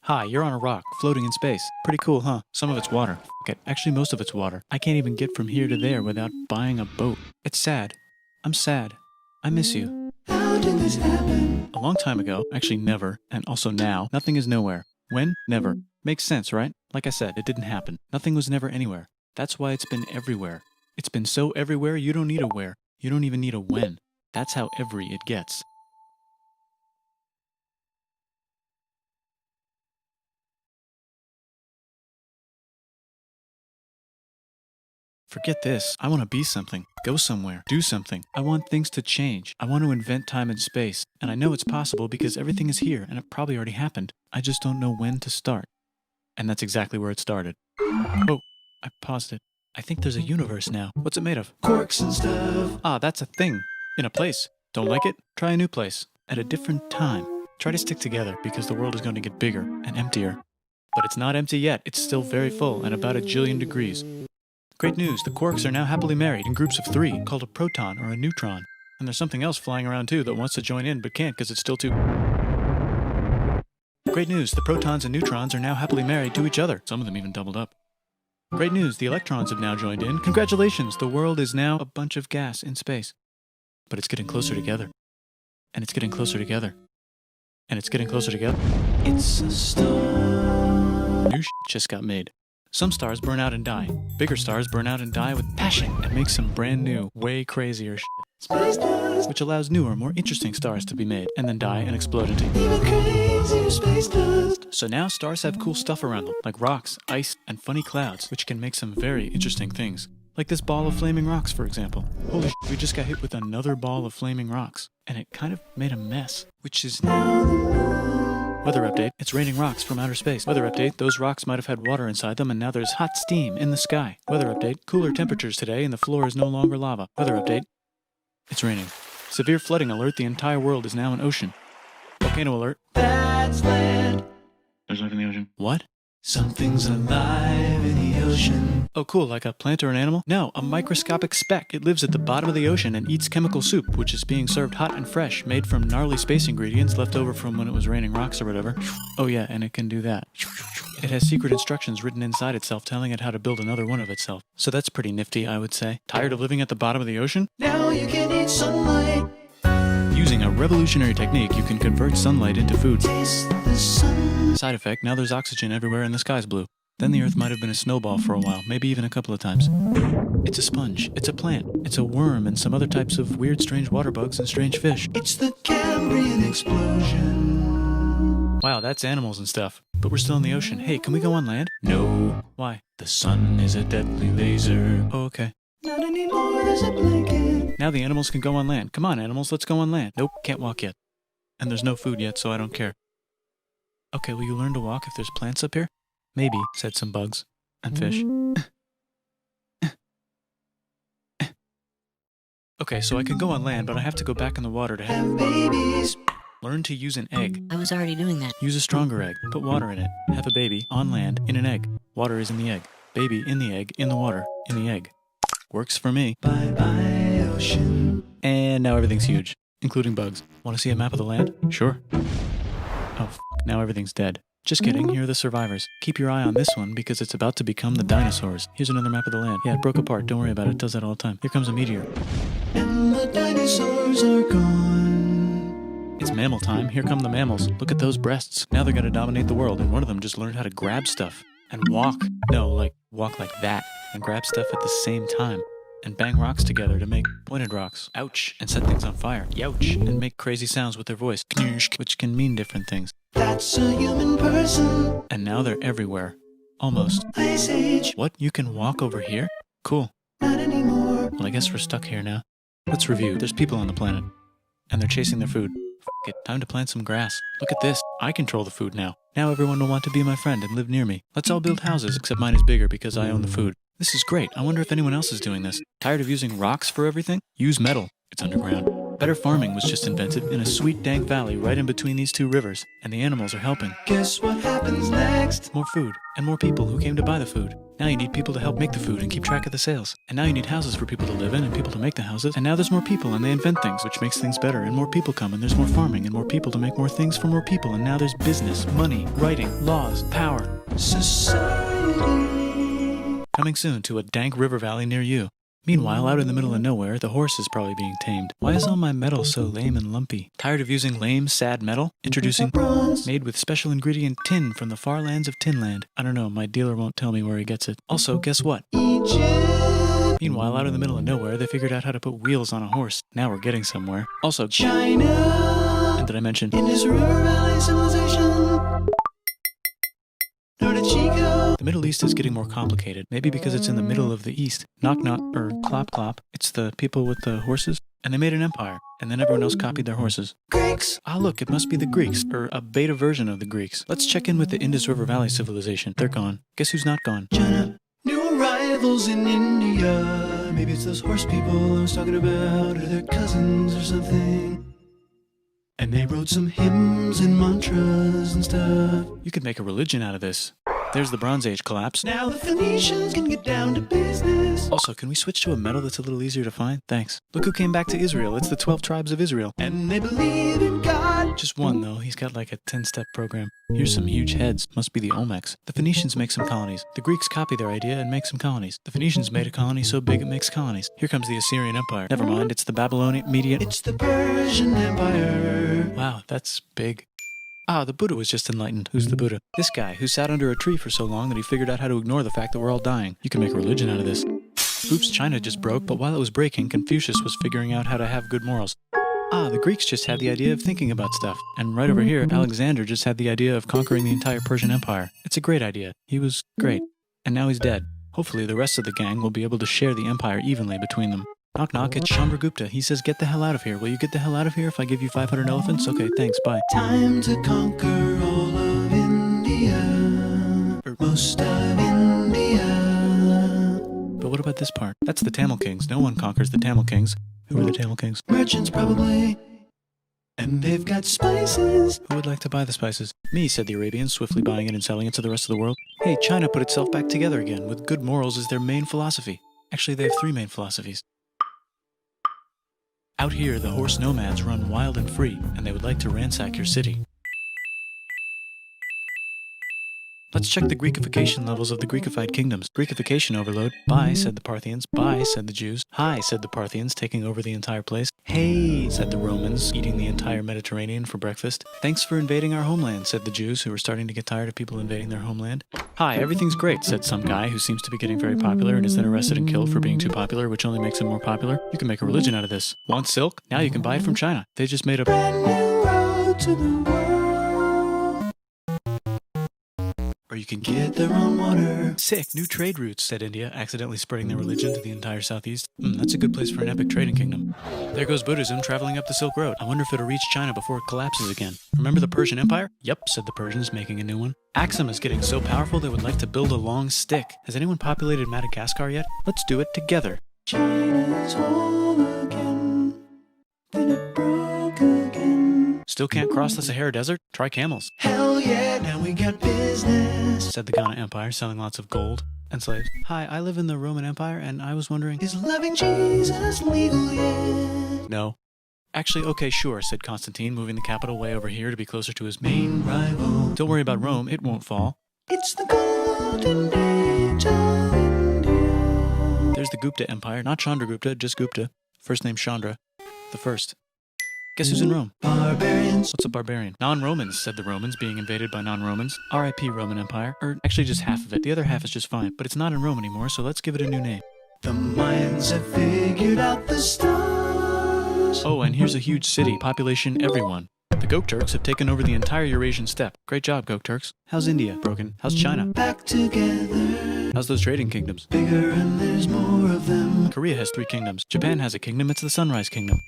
Hi, you're on a rock, floating in space. Pretty cool, huh? Some of it's water. Okay, actually most of it's water. I can't even get from here to there without buying a boat. It's sad. I'm sad. I miss you. How did this happen? A long time ago, actually never, and also now, nothing is nowhere. When? Never. Makes sense, right? Like I said, it didn't happen. Nothing was never anywhere. That's why it's been everywhere. It's been so everywhere you don't need a where. You don't even need a when. That's how every it gets. Forget this. I want to be something. Go somewhere. Do something. I want things to change. I want to invent time and space. And I know it's possible because everything is here and it probably already happened. I just don't know when to start. And that's exactly where it started. Oh, I paused it. I think there's a universe now. What's it made of? Quarks and stuff. Ah, that's a thing. In a place. Don't like it? Try a new place. At a different time. Try to stick together because the world is going to get bigger and emptier. But it's not empty yet. It's still very full and about 1 jillion degrees. Great news, the quarks are now happily married in groups of 3, called a proton or a neutron. And there's something else flying around too that wants to join in but can't because it's still too... Great news, the protons and neutrons are now happily married to each other. Some of them even doubled up. Great news, the electrons have now joined in. Congratulations, the world is now a bunch of gas in space. But it's getting closer together. And it's getting closer together. And it's getting closer together. It's a star. New just got made. Some stars burn out and die. Bigger stars burn out and die with passion and make some brand new, way crazier Space dust. which allows newer, more interesting stars to be made and then die and explode into... Even crazier space dust. So now stars have cool stuff around them, like rocks, ice, and funny clouds, which can make some very interesting things. Like this ball of flaming rocks, for example. Holy shit, we just got hit with another ball of flaming rocks, and it kind of made a mess, which is... Now the moon. Weather update, it's raining rocks from outer space. Weather update, those rocks might have had water inside them and now there's hot steam in the sky. Weather update, cooler temperatures today and the floor is no longer lava. Weather update, it's raining. Severe flooding alert, the entire world is now an ocean. Volcano alert. That's land. There's life in the ocean. What? Something's alive in the ocean. Oh cool, like a plant or an animal? No, a microscopic speck. It lives at the bottom of the ocean and eats chemical soup, which is being served hot and fresh, made from gnarly space ingredients left over from when it was raining rocks or whatever. Oh yeah, and it can do that. It has secret instructions written inside itself telling it how to build another one of itself. So that's pretty nifty, I would say. Tired of living at the bottom of the ocean? Now you can eat sunlight. Using a revolutionary technique, you can convert sunlight into food. Taste the sun. Side effect, now there's oxygen everywhere and the sky's blue. Then the Earth might have been a snowball for a while, maybe even a couple of times. It's a sponge, it's a plant, it's a worm and some other types of weird strange water bugs and strange fish. It's the Cambrian explosion. Wow, that's animals and stuff. But we're still in the ocean. Hey, can we go on land? No. Why? The sun is a deadly laser. Oh, okay. Not anymore, there's a blanket. Now the animals can go on land. Come on, animals, let's go on land. Nope, can't walk yet. And there's no food yet, so I don't care. Okay, will you learn to walk if there's plants up here? Maybe, said some bugs. And fish. Okay, so I can go on land, but I have to go back in the water to Have babies. learn to use an egg. I was already doing that. Use a stronger egg. Put water in it. Have a baby on land in an egg. Water is in the egg. Baby in the egg, in the water, in the egg. Works for me. Bye-bye, ocean. And now everything's huge, including bugs. Want to see a map of the land? Sure. Oh, now everything's dead. Just kidding, here are the survivors. Keep your eye on this one because it's about to become the dinosaurs. Here's another map of the land. Yeah, it broke apart. Don't worry about it. It does that all the time. Here comes a meteor. And the dinosaurs are gone. It's mammal time. Here come the mammals. Look at those breasts. Now they're gonna dominate the world, and one of them just learned how to grab stuff. And walk. No, like, walk like that. And grab stuff at the same time. And bang rocks together to make pointed rocks. Ouch. And set things on fire. Youch. And make crazy sounds with their voice. Knirsch, which can mean different things. That's a human person. And now they're everywhere. Almost. Ice Age. What? You can walk over here? Cool. Not anymore. Well, I guess we're stuck here now. Let's review. There's people on the planet. And they're chasing their food. F it. Time to plant some grass. Look at this. I control the food now. Now everyone will want to be my friend and live near me. Let's all build houses, except mine is bigger because I own the food. This is great. I wonder if anyone else is doing this. Tired of using rocks for everything? Use metal. It's underground. Better farming was just invented in a sweet dank valley right in between these two rivers, and the animals are helping. Guess what happens next? More food, and more people who came to buy the food. Now you need people to help make the food and keep track of the sales. And now you need houses for people to live in and people to make the houses. And now there's more people and they invent things, which makes things better. And more people come and there's more farming and more people to make more things for more people. And now there's business, money, writing, laws, power. Society. Coming soon to a dank river valley near you. Meanwhile, out in the middle of nowhere, the horse is probably being tamed. Why is all my metal so lame and lumpy? Tired of using lame, sad metal? Introducing bronze, made with special ingredient tin from the far lands of Tinland. I don't know, my dealer won't tell me where he gets it. Also, guess what? Egypt. Meanwhile, out in the middle of nowhere, they figured out how to put wheels on a horse. Now we're getting somewhere. Also, China. and did I mention? Indus River Valley Civilization. Norte Chico. The Middle East is getting more complicated, maybe because it's in the middle of the East. Knock knock, or clop clop. It's the people with the horses. And they made an empire, and then everyone else copied their horses. Greeks. Ah, look, it must be the Greeks, or a beta version of the Greeks. Let's check in with the Indus River Valley civilization. They're gone. Guess who's not gone? China. New arrivals in India. Maybe it's those horse people I was talking about, or their cousins or something. And they wrote some hymns and mantras and stuff. You could make a religion out of this. There's the Bronze Age collapse. Now the Phoenicians can get down to business. Also, can we switch to a metal that's a little easier to find? Thanks. Look who came back to Israel. It's the 12 tribes of Israel. And they believe in God. Just one, though. He's got like a 10-step program. Here's some huge heads. Must be the Olmecs. The Phoenicians make some colonies. The Greeks copy their idea and make some colonies. The Phoenicians made a colony so big it makes colonies. Here comes the Assyrian Empire. Never mind, it's the Babylonian Median. It's the Persian Empire. Wow, that's big. Ah, the Buddha was just enlightened. Who's the Buddha? This guy, who sat under a tree for so long that he figured out how to ignore the fact that we're all dying. You can make a religion out of this. Oops, China just broke, but while it was breaking, Confucius was figuring out how to have good morals. Ah, the Greeks just had the idea of thinking about stuff. And right over here, Alexander just had the idea of conquering the entire Persian Empire. It's a great idea. He was great. And now he's dead. Hopefully the rest of the gang will be able to share the empire evenly between them. Knock knock, it's Chandragupta. He says, get the hell out of here. Will you get the hell out of here if I give you 500 elephants? Okay, thanks, bye. Time to conquer all of India. Or most of India. But what about this part? That's the Tamil Kings. No one conquers the Tamil Kings. Who are the Tamil Kings? Merchants probably. And they've got spices. Who would like to buy the spices? Me, said the Arabians, swiftly buying it and selling it to the rest of the world. Hey, China put itself back together again, with good morals as their main philosophy. Actually, they have 3 main philosophies. Out here, the horse nomads run wild and free, and they would like to ransack your city. Let's check the Greekification levels of the Greekified kingdoms. Greekification overload. Bye, said the Parthians. Bye, said the Jews. Hi, said the Parthians, taking over the entire place. Hey, said the Romans, eating the entire Mediterranean for breakfast. Thanks for invading our homeland, said the Jews, who were starting to get tired of people invading their homeland. Hi, everything's great, said some guy who seems to be getting very popular and is then arrested and killed for being too popular, which only makes him more popular. You can make a religion out of this. Want silk? Now you can buy it from China. They just made a Brand new road to the world. Or you can Get their own water. Sick, new trade routes, said India, accidentally spreading their religion to the entire southeast. That's a good place for an epic trading kingdom. There goes Buddhism traveling up the Silk Road. I wonder if it'll reach China before it collapses again. Remember the Persian Empire? Yep, said the Persians, making a new one. Axum is getting so powerful they would like to build a long stick. Has anyone populated Madagascar yet? Let's do it together. China's home again. Then it broke again. Still can't cross the Sahara Desert? Try camels, Hell yeah, now we got business. said the Ghana Empire, selling lots of gold and slaves. Hi, I live in the Roman Empire, and I was wondering... Is loving Jesus legal yet? No. Actually, okay, sure, said Constantine, moving the capital way over here to be closer to his main... Rival. Don't worry about Rome, it won't fall. It's the golden age of India. There's the Gupta Empire, not Chandragupta, just Gupta. First name Chandra. The first. Guess who's in Rome? Barbarians. What's a barbarian? Non-Romans, said the Romans, being invaded by non-Romans. R.I.P. Roman Empire. Or actually just half of it. The other half is just fine. But it's not in Rome anymore, so let's give it a new name. The Mayans have figured out the stars. Oh, and here's a huge city. Population everyone. The Gokturks have taken over the entire Eurasian steppe. Great job, Gokturks. How's India? Broken. How's China? Back together. How's those trading kingdoms? Bigger and there's more of them. Korea has 3 kingdoms. Japan has a kingdom. It's the Sunrise Kingdom.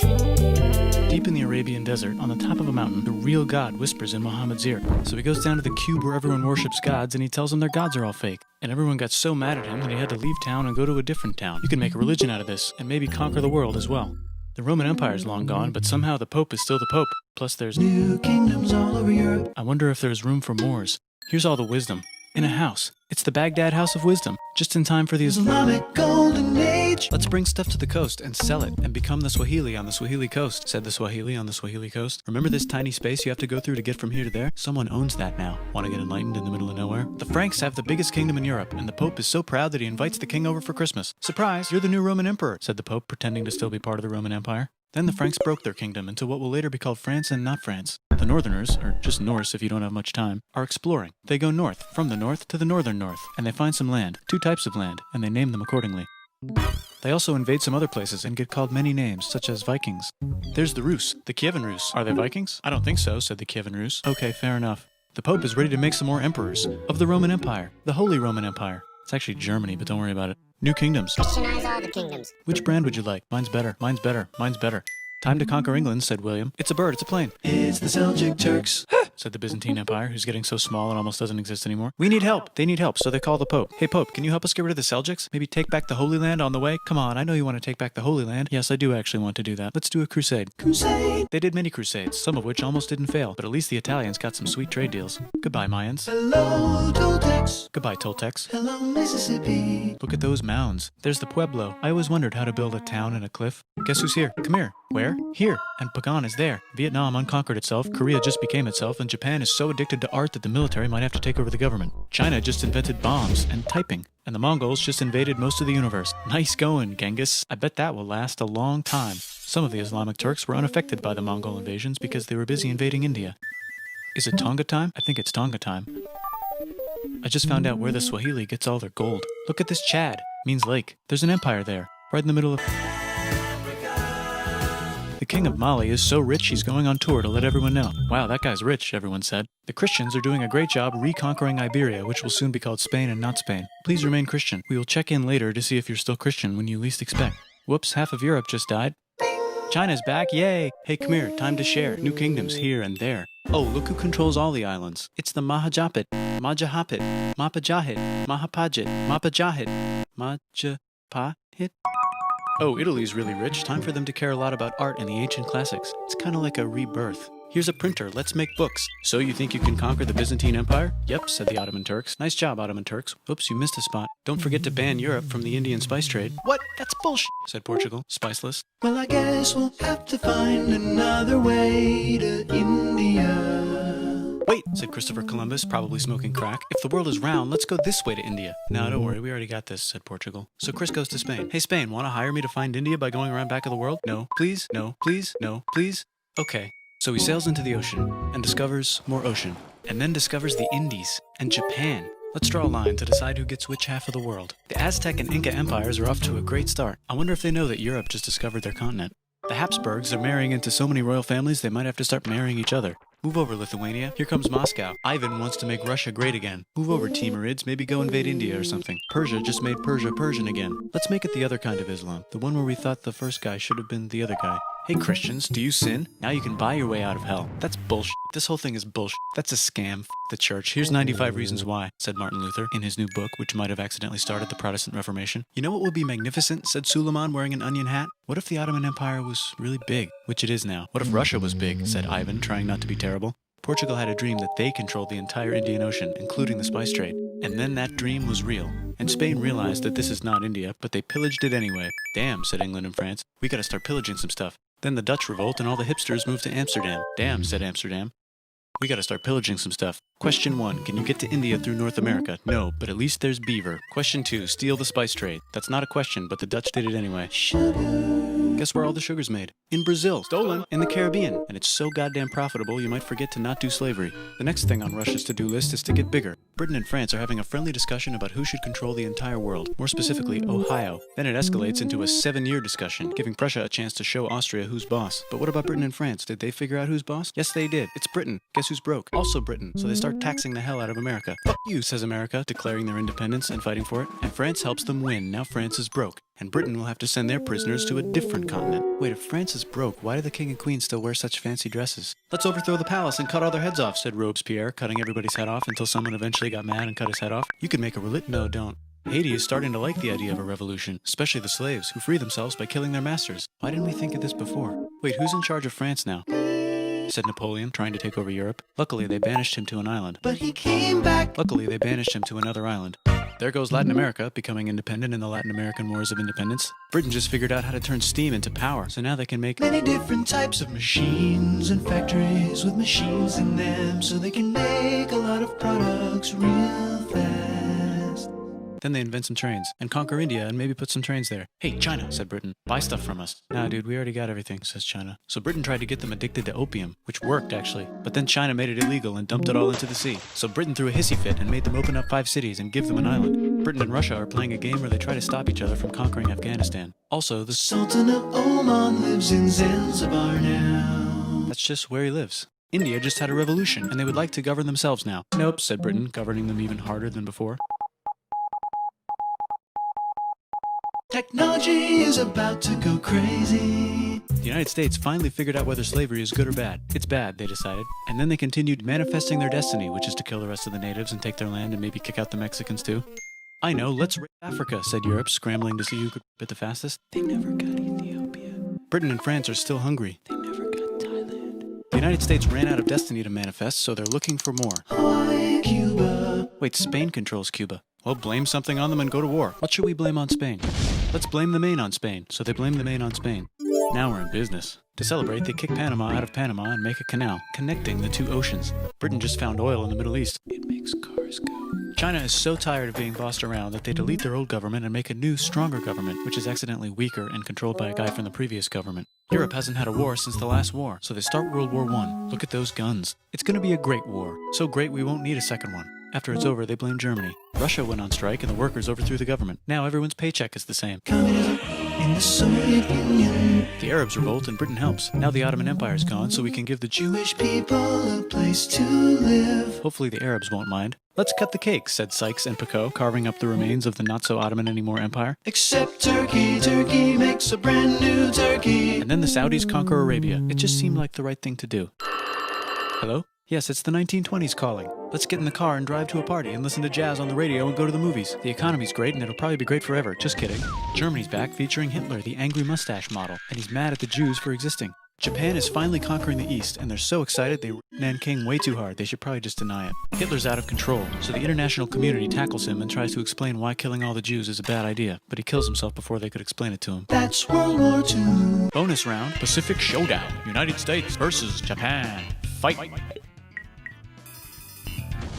Deep in the Arabian desert, on the top of a mountain, the real God whispers in Muhammad's ear. So he goes down to the cube where everyone worships gods, and he tells them their gods are all fake. And everyone got so mad at him that he had to leave town and go to a different town. You can make a religion out of this, and maybe conquer the world as well. The Roman Empire's long gone, but somehow the Pope is still the Pope. Plus there's New kingdoms all over Europe. I wonder if there's room for Moors. Here's all the wisdom. In a house. It's the Baghdad House of Wisdom. Just in time for the Islamic Golden Age. Let's bring stuff to the coast and sell it and become the Swahili on the Swahili coast, said the Swahili on the Swahili coast. Remember this tiny space you have to go through to get from here to there? Someone owns that now. Want to get enlightened in the middle of nowhere? The Franks have the biggest kingdom in Europe, and the Pope is so proud that he invites the king over for Christmas. Surprise, you're the new Roman emperor, said the Pope, pretending to still be part of the Roman Empire. Then the Franks broke their kingdom into what will later be called France and not France. The Northerners, or just Norse if you don't have much time, are exploring. They go north, from the north to the northern north, and they find some land, 2 types of land, and they name them accordingly. They also invade some other places and get called many names, such as Vikings. There's the Rus, the Kievan Rus. Are they Vikings? I don't think so, said the Kievan Rus. Okay, fair enough. The Pope is ready to make some more emperors of the Roman Empire, the Holy Roman Empire. It's actually Germany, but don't worry about it. New kingdoms. Christianize all the kingdoms. Which brand would you like? Mine's better, mine's better, mine's better. Time to conquer England, said William. It's a bird, it's a plane. It's the Seljuk Turks. Said the Byzantine Empire, who's getting so small it almost doesn't exist anymore. We need help. They need help, so they call the Pope. Hey, Pope, can you help us get rid of the Seljuks? Maybe take back the Holy Land on the way? Come on, I know you want to take back the Holy Land. Yes, I do actually want to do that. Let's do a crusade. Crusade. They did many crusades, some of which almost didn't fail, but at least the Italians got some sweet trade deals. Goodbye, Mayans. Hello, Toltecs. Goodbye, Toltecs. Hello, Mississippi. Look at those mounds. There's the Pueblo. I always wondered how to build a town in a cliff. Guess who's here? Come here. Where? Here. And Pagan is there. Vietnam unconquered itself, Korea just became itself, and Japan is so addicted to art that the military might have to take over the government. China just invented bombs and typing. And the Mongols just invaded most of the universe. Nice going, Genghis. I bet that will last a long time. Some of the Islamic Turks were unaffected by the Mongol invasions because they were busy invading India. Is it Tonga time? I think it's Tonga time. I just found out where the Swahili gets all their gold. Look at this Chad. Means lake. There's an empire there. Right in the middle of... The king of Mali is so rich he's going on tour to let everyone know. Wow, that guy's rich, everyone said. The Christians are doing a great job reconquering Iberia, which will soon be called Spain and not Spain. Please remain Christian. We will check in later to see if you're still Christian when you least expect. Whoops, half of Europe just died. China's back, yay! Hey, come here, time to share. New kingdoms here and there. Oh, look who controls all the islands. It's the Mahajapit, Majapahit, Mapajahit, Mahapajit, Mapajahit, Majapahit. Oh, Italy's really rich. Time for them to care a lot about art and the ancient classics. It's kind of like a rebirth. Here's a printer. Let's make books. So you think you can conquer the Byzantine Empire? Yep, said the Ottoman Turks. Nice job, Ottoman Turks. Oops, you missed a spot. Don't forget to ban Europe from the Indian spice trade. What? That's bullshit, said Portugal, spiceless. Well, I guess we'll have to find another way to India. Wait, said Christopher Columbus, probably smoking crack. If the world is round, let's go this way to India. No, don't worry, we already got this, said Portugal. So Chris goes to Spain. Hey, Spain, want to hire me to find India by going around back of the world? No, please, no, please, no, please. Okay. So he sails into the ocean and discovers more ocean, and then discovers the Indies and Japan. Let's draw a line to decide who gets which half of the world. The Aztec and Inca empires are off to a great start. I wonder if they know that Europe just discovered their continent. The Habsburgs are marrying into so many royal families they might have to start marrying each other. Move over, Lithuania. Here comes Moscow. Ivan wants to make Russia great again. Move over, Timurids. Maybe go invade India or something. Persia just made Persia Persian again. Let's make it the other kind of Islam. The one where we thought the first guy should have been the other guy. Hey Christians, do you sin? Now you can buy your way out of hell. That's bullshit. This whole thing is bullshit. That's a scam. F the church. Here's 95 reasons why, said Martin Luther in his new book, which might have accidentally started the Protestant Reformation. You know what would be magnificent, said Suleiman wearing an onion hat? What if the Ottoman Empire was really big, which it is now? What if Russia was big, said Ivan, trying not to be terrible. Portugal had a dream that they controlled the entire Indian Ocean, including the spice trade. And then that dream was real. And Spain realized that this is not India, but they pillaged it anyway. Damn, said England and France. We gotta start pillaging some stuff. Then the Dutch revolt and all the hipsters moved to Amsterdam. Damn, said Amsterdam. We gotta start pillaging some stuff. Question 1, can you get to India through North America? No, but at least there's beaver. Question 2, steal the spice trade. That's not a question, but the Dutch did it anyway. Guess where all the sugar's made? In Brazil. Stolen. In the Caribbean. And it's so goddamn profitable you might forget to not do slavery. The next thing on Russia's to-do list is to get bigger. Britain and France are having a friendly discussion about who should control the entire world. More specifically, Ohio. Then it escalates into a 7-year discussion, giving Prussia a chance to show Austria who's boss. But what about Britain and France? Did they figure out who's boss? Yes, they did. It's Britain. Guess who's broke? Also Britain. So they start taxing the hell out of America. Fuck you, says America, declaring their independence and fighting for it. And France helps them win. Now France is broke. And Britain will have to send their prisoners to a different continent. Wait, if France is broke, why do the king and queen still wear such fancy dresses? Let's overthrow the palace and cut all their heads off, said Robespierre, cutting everybody's head off until someone eventually got mad and cut his head off. You could make a No, don't. Haiti is starting to like the idea of a revolution, especially the slaves, who free themselves by killing their masters. Why didn't we think of this before? Wait, who's in charge of France now? Said Napoleon, trying to take over Europe. Luckily, they banished him to an island. But he came back. Luckily, they banished him to another island. There goes Latin America, becoming independent in the Latin American Wars of Independence. Britain just figured out how to turn steam into power, so now they can make Many different types of machines and factories with machines in them, so they can make a lot of products real fast. Then they invent some trains, and conquer India and maybe put some trains there. Hey, China, said Britain, buy stuff from us. Nah, dude, we already got everything, says China. So Britain tried to get them addicted to opium, which worked, actually. But then China made it illegal and dumped it all into the sea. So Britain threw a hissy fit and made them open up 5 cities and give them an island. Britain and Russia are playing a game where they try to stop each other from conquering Afghanistan. Also, the Sultan of Oman lives in Zanzibar now. That's just where he lives. India just had a revolution, and they would like to govern themselves now. Nope, said Britain, governing them even harder than before. Technology is about to go crazy. The United States finally figured out whether slavery is good or bad. It's bad, they decided. And then they continued manifesting their destiny, which is to kill the rest of the natives and take their land and maybe kick out the Mexicans too. I know, let's raid Africa, said Europe, scrambling to see who could bit the fastest. They never got Ethiopia. Britain and France are still hungry. They never got Thailand. The United States ran out of destiny to manifest, so they're looking for more. Hawaii, Cuba. Wait, Spain controls Cuba. Well, blame something on them and go to war. What should we blame on Spain? Let's blame the Maine on Spain. So they blame the Maine on Spain. Now we're in business. To celebrate, they kick Panama out of Panama and make a canal, connecting the 2 oceans. Britain just found oil in the Middle East. It makes cars go. China is so tired of being bossed around that they delete their old government and make a new, stronger government, which is accidentally weaker and controlled by a guy from the previous government. Europe hasn't had a war since the last war, so they start World War I. Look at those guns. It's gonna be a great war. So great we won't need a second one. After it's over, they blame Germany. Russia went on strike and the workers overthrew the government. Now everyone's paycheck is the same. Communism in the Soviet Union. The Arabs revolt and Britain helps. Now the Ottoman Empire's gone, so we can give the Jewish people a place to live. Hopefully the Arabs won't mind. Let's cut the cake, said Sykes and Picot, carving up the remains of the not-so-Ottoman-anymore empire. Except Turkey. Turkey makes a brand new Turkey. And then the Saudis conquer Arabia. It just seemed like the right thing to do. Hello? Yes, it's the 1920s calling. Let's get in the car and drive to a party and listen to jazz on the radio and go to the movies. The economy's great and it'll probably be great forever. Just kidding. Germany's back featuring Hitler, the angry mustache model, and he's mad at the Jews for existing. Japan is finally conquering the East, and they're so excited they Nanking way too hard. They should probably just deny it. Hitler's out of control, so the international community tackles him and tries to explain why killing all the Jews is a bad idea, but he kills himself before they could explain it to him. That's World War II. Bonus round, Pacific Showdown. United States versus Japan. Fight!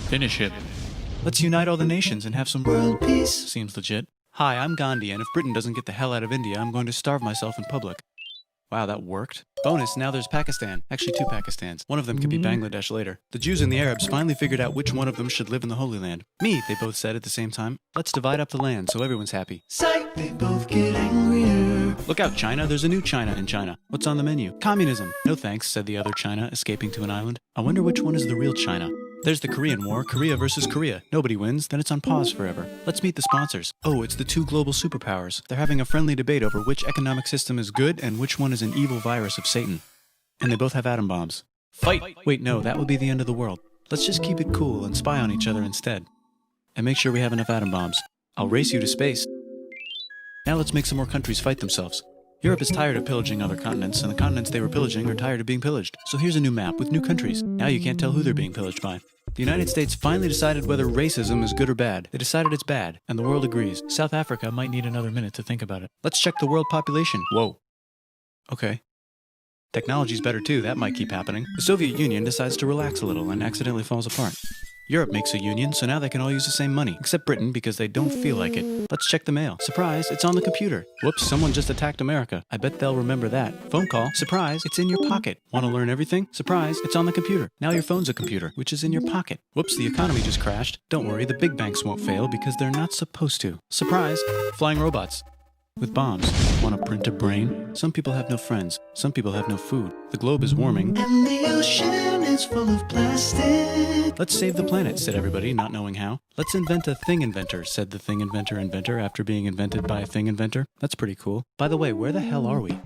Finish it. Let's unite all the nations and have some World peace. Seems legit. Hi, I'm Gandhi, and if Britain doesn't get the hell out of India, I'm going to starve myself in public. Wow, that worked. Bonus, now there's Pakistan. Actually, 2 Pakistans. One of them could be Bangladesh later. The Jews and the Arabs finally figured out which one of them should live in the Holy Land. Me, they both said at the same time. Let's divide up the land so everyone's happy. Psych, they both get angrier. Look out, China. There's a new China in China. What's on the menu? Communism. No thanks, said the other China, escaping to an island. I wonder which one is the real China. There's the Korean War, Korea versus Korea. Nobody wins, then it's on pause forever. Let's meet the sponsors. Oh, it's the 2 global superpowers. They're having a friendly debate over which economic system is good and which one is an evil virus of Satan. And they both have atom bombs. Fight! Wait, no, that would be the end of the world. Let's just keep it cool and spy on each other instead. And make sure we have enough atom bombs. I'll race you to space. Now let's make some more countries fight themselves. Europe is tired of pillaging other continents, and the continents they were pillaging are tired of being pillaged. So here's a new map with new countries. Now you can't tell who they're being pillaged by. The United States finally decided whether racism is good or bad. They decided it's bad, and the world agrees. South Africa might need another minute to think about it. Let's check the world population. Whoa. Okay. Technology's better too, that might keep happening. The Soviet Union decides to relax a little and accidentally falls apart. Europe makes a union, so now they can all use the same money, except Britain because they don't feel like it. Let's check the mail. Surprise, it's on the computer. Whoops, someone just attacked America. I bet they'll remember that. Phone call. Surprise, it's in your pocket. Want to learn everything? Surprise, it's on the computer. Now your phone's a computer, which is in your pocket. Whoops, the economy just crashed. Don't worry, the big banks won't fail because they're not supposed to. Surprise, flying robots. With bombs. Want to print a brain? Some people have no friends. Some people have no food. The globe is warming. And the ocean is full of plastic. Let's save the planet, said everybody, not knowing how. Let's invent a thing inventor, said the thing inventor after being invented by a thing inventor. That's pretty cool. By the way, where the hell are we?